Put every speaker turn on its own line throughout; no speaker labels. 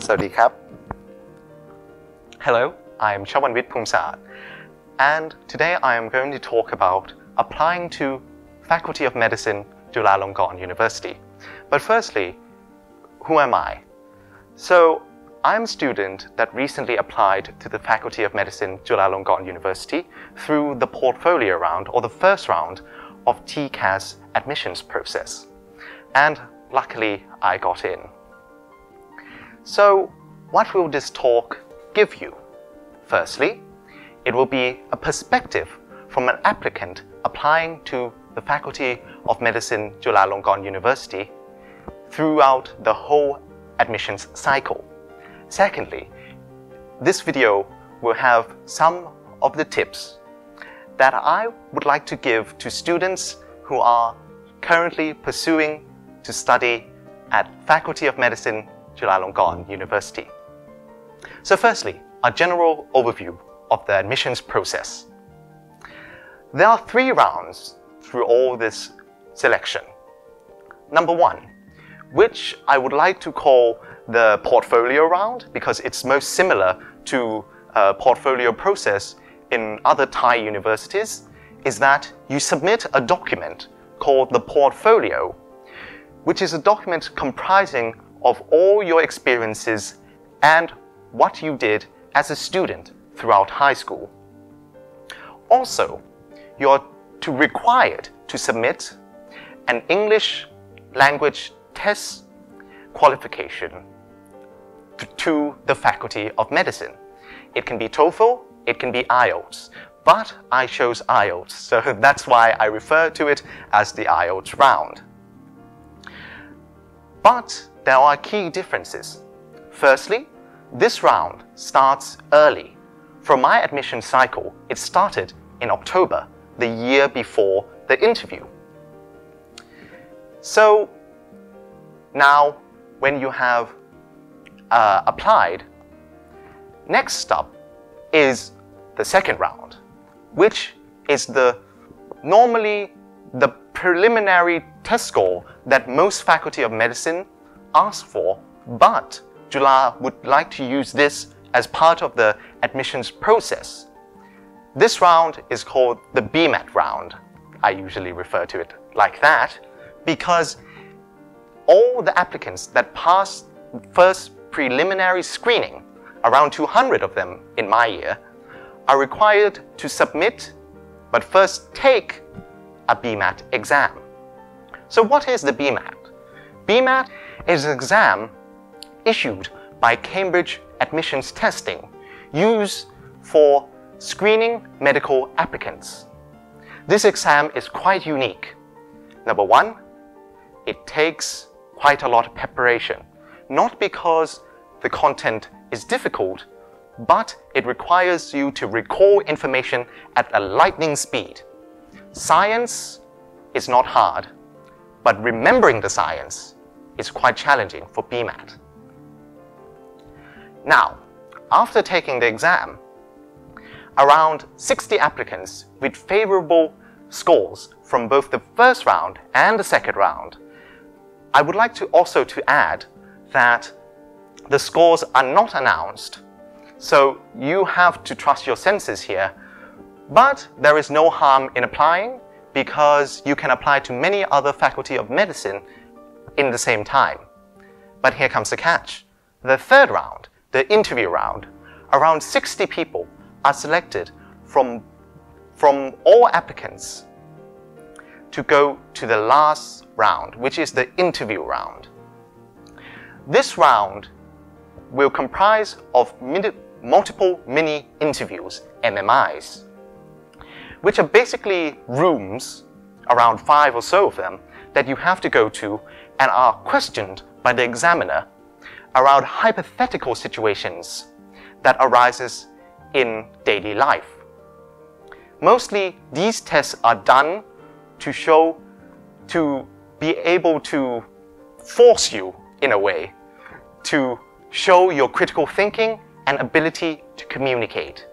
Sawadee krab. Hello, I am Chawanwit Phumsat, and today I am going to talk about applying to Faculty of Medicine, Chulalongkorn University. But firstly, who am I? So, I'm a student that recently applied to the Faculty of Medicine, Chulalongkorn University through the portfolio round or the first round of TCAS admissions process. And luckily, I got in. So, what will this talk give you? Firstly, it will be a perspective from an applicant applying to the Faculty of Medicine, Chulalongkorn University throughout the whole admissions cycle. Secondly, this video will have some of the tips that I would like to give to students who are currently pursuing to study at Faculty of Medicine, Chulalongkorn University. So firstly, a general overview of the admissions process. There are 3 rounds through all this selection. Number 1, which I would like to call the portfolio round because it's most similar to a portfolio process in other Thai universities, is that you submit a document called the portfolio, which is a document comprising of all your experiences and what you did as a student throughout high school. Also, you're required to submit an English language test qualification to the Faculty of Medicine. It can be TOEFL, it can be IELTS, but I chose IELTS, so that's why I refer to it as the IELTS round. But there are key differences. Firstly, this round starts early. From my admission cycle, it started in October, the year before the interview. So now, when you have applied, next up is the second round, which is normally the preliminary test score that most Faculty of Medicine ask for, but Chula would like to use this as part of the admissions process. This round is called the BMAT round. I usually refer to it like that because all the applicants that pass first preliminary screening, around 200 of them in my year, are required to submit but first take a BMAT exam. So what is the BMAT? BMAT is an exam issued by Cambridge Admissions Testing used for screening medical applicants. This exam is quite unique. Number 1, it takes quite a lot of preparation, not because the content is difficult, but it requires you to recall information at a lightning speed. Science is not hard, but remembering the science is quite challenging for BMAT. Now, after taking the exam, around 60 applicants with favorable scores from both the first round and the second round. I would like to also add that the scores are not announced, so you have to trust your senses here, but there is no harm in applying because you can apply to many other Faculty of Medicine in the same time. But here comes the catch. The third round, the interview round, around 60 people are selected from all applicants to go to the last round, which is the interview round. This round will comprise of multiple mini interviews, MMIs, which are basically rooms, around 5 or so of them, that you have to go to and are questioned by the examiner around hypothetical situations that arises in daily life. Mostly, these tests are done to be able to force you, in a way, to show your critical thinking and ability to communicate.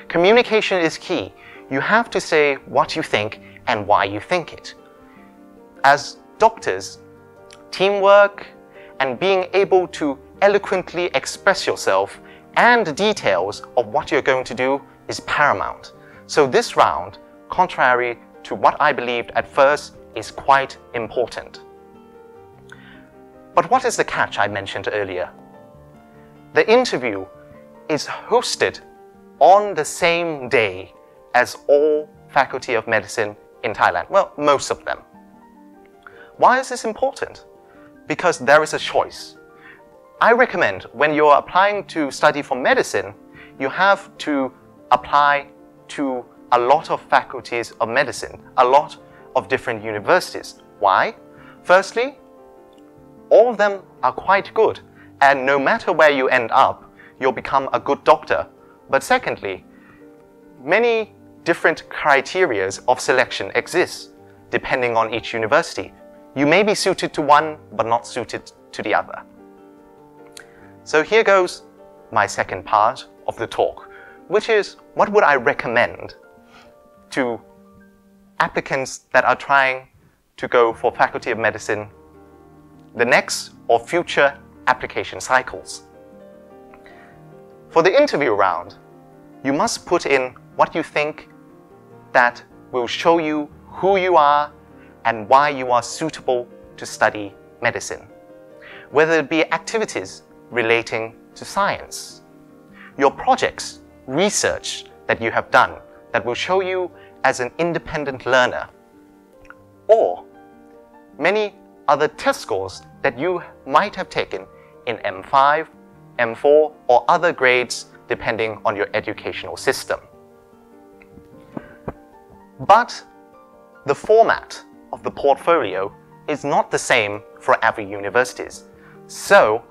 Communication is key. You have to say what you think and why you think it. As doctors, teamwork and being able to eloquently express yourself and the details of what you're going to do is paramount. So this round, contrary to what I believed at first, is quite important. But what is the catch I mentioned earlier? The interview is hosted on the same day as all Faculty of Medicine in Thailand. Well, most of them. Why is this important? Because there is a choice. I recommend when you're applying to study for medicine, you have to apply to a lot of faculties of medicine, a lot of different universities. Why? Firstly, all of them are quite good, and no matter where you end up, you'll become a good doctor. But secondly, many different criteria of selection exist depending on each university. You may be suited to one, but not suited to the other. So here goes my second part of the talk, which is what would I recommend to applicants that are trying to go for Faculty of Medicine the next or future application cycles. For the interview round, you must put in what you think that will show you who you are and why you are suitable to study medicine. Whether it be activities relating to science, your projects, research that you have done that will show you as an independent learner, or many other test scores that you might have taken in M5, M4, or other grades depending on your educational system. But the format of the portfolio is not the same for every university. So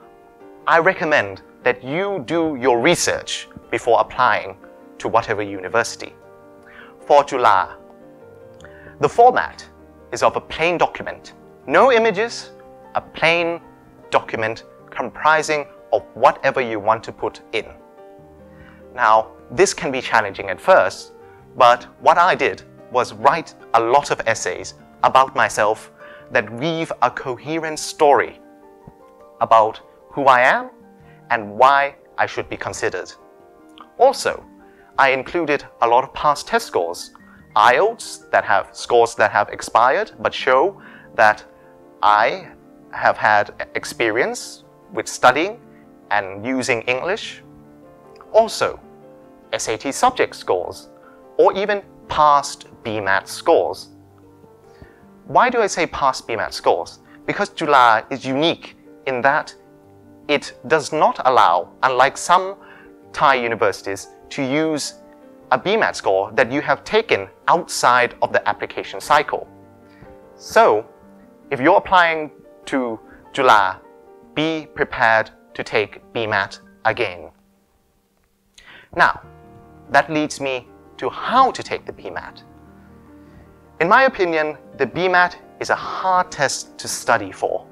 I recommend that you do your research before applying to whatever university. For Chula, the format is of a plain document. No images, a plain document comprising of whatever you want to put in. Now, this can be challenging at first, but what I did was write a lot of essays about myself that weave a coherent story about who I am and why I should be considered. Also, I included a lot of past test scores, IELTS that have scores that have expired but show that I have had experience with studying and using English. Also, SAT subject scores or even past BMAT scores. Why do I say past BMAT scores? Because Chula is unique in that it does not allow, unlike some Thai universities, to use a BMAT score that you have taken outside of the application cycle. So, if you're applying to Chula, be prepared to take BMAT again. Now, that leads me to how to take the BMAT. In my opinion, the BMAT is a hard test to study for.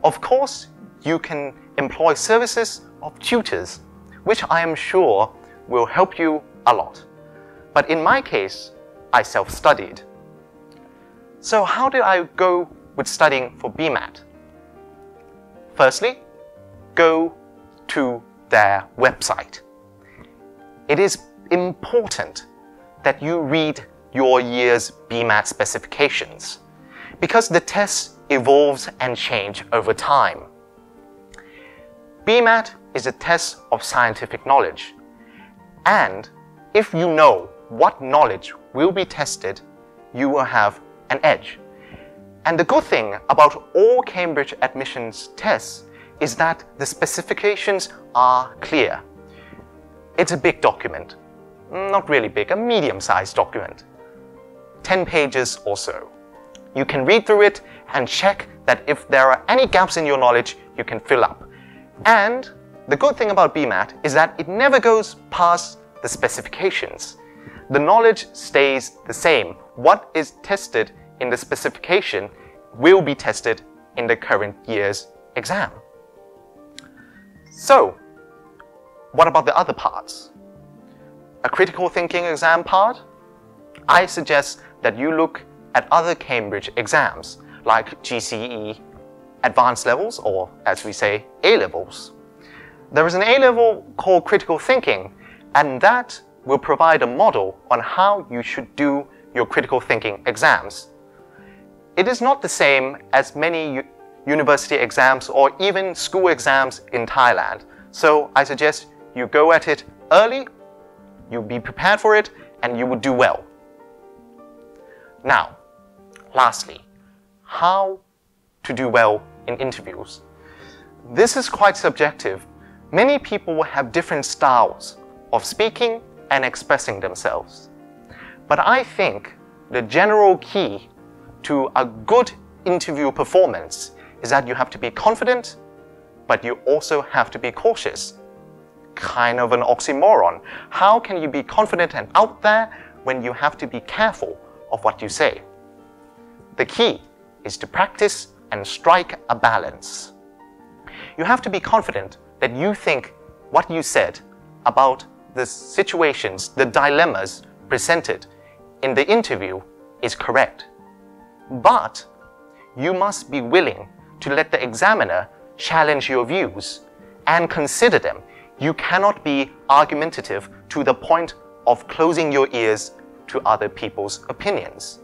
Of course, you can employ services of tutors, which I am sure will help you a lot. But in my case, I self-studied. So how did I go with studying for BMAT? Firstly, go to their website. It is important that you read your year's BMAT specifications because the test evolves and changes over time. BMAT is a test of scientific knowledge, and if you know what knowledge will be tested, you will have an edge. And the good thing about all Cambridge admissions tests is that the specifications are clear. It's a big document. Not really big, a medium-sized document. 10 pages or so. You can read through it and check that if there are any gaps in your knowledge, you can fill up. And the good thing about BMAT is that it never goes past the specifications. The knowledge stays the same. What is tested in the specification will be tested in the current year's exam. So, what about the other parts? A critical thinking exam part? I suggest that you look at other Cambridge exams like GCE, advanced levels, or as we say, A levels. There is an A-level called critical thinking, and that will provide a model on how you should do your critical thinking exams. It is not the same as many university exams or even school exams in Thailand. So I suggest you go at it early, you be prepared for it, and you will do well. Now, lastly, how to do well in interviews. This is quite subjective. Many people will have different styles of speaking and expressing themselves. But I think the general key to a good interview performance is that you have to be confident, but you also have to be cautious. Kind of an oxymoron. How can you be confident and out there when you have to be careful of what you say? The key is to practice and strike a balance. You have to be confident that you think what you said about the situations, the dilemmas presented in the interview is correct. But you must be willing to let the examiner challenge your views and consider them. You cannot be argumentative to the point of closing your ears to other people's opinions.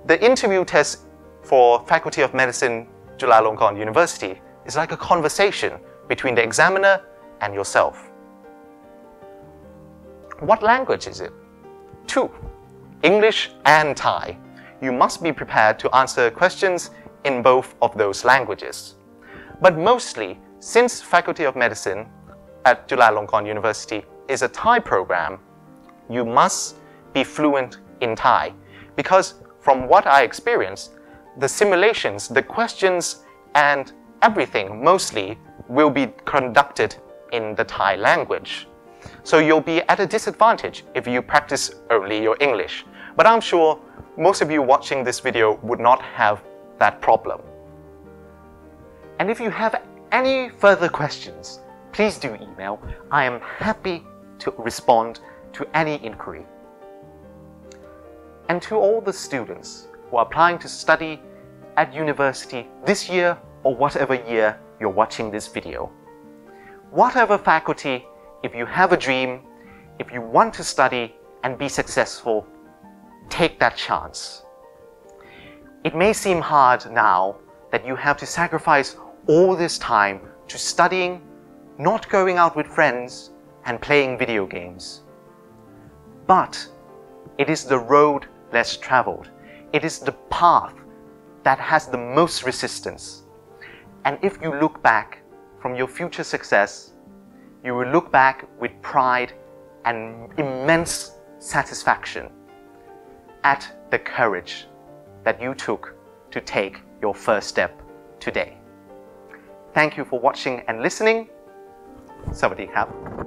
The interview test for Faculty of Medicine, Chulalongkorn University is like a conversation between the examiner and yourself. What language is it? 2. English and Thai. You must be prepared to answer questions in both of those languages. But mostly, since Faculty of Medicine at Chulalongkorn University is a Thai program, you must be fluent in Thai, because from what I experienced, the simulations, the questions, and everything mostly will be conducted in the Thai language. So you'll be at a disadvantage if you practice only your English. But I'm sure most of you watching this video would not have that problem. And if you have any further questions, please do email. I am happy to respond to any inquiry. And to all the students who are applying to study at university this year or whatever year you're watching this video, whatever faculty, if you have a dream, if you want to study and be successful, take that chance. It may seem hard now that you have to sacrifice all this time to studying, not going out with friends, and playing video games. But it is the road less traveled. It is the path that has the most resistance. And if you look back from your future success, you will look back with pride and immense satisfaction at the courage that you took to take your first step today. Thank you for watching and listening. สวัสดีครับ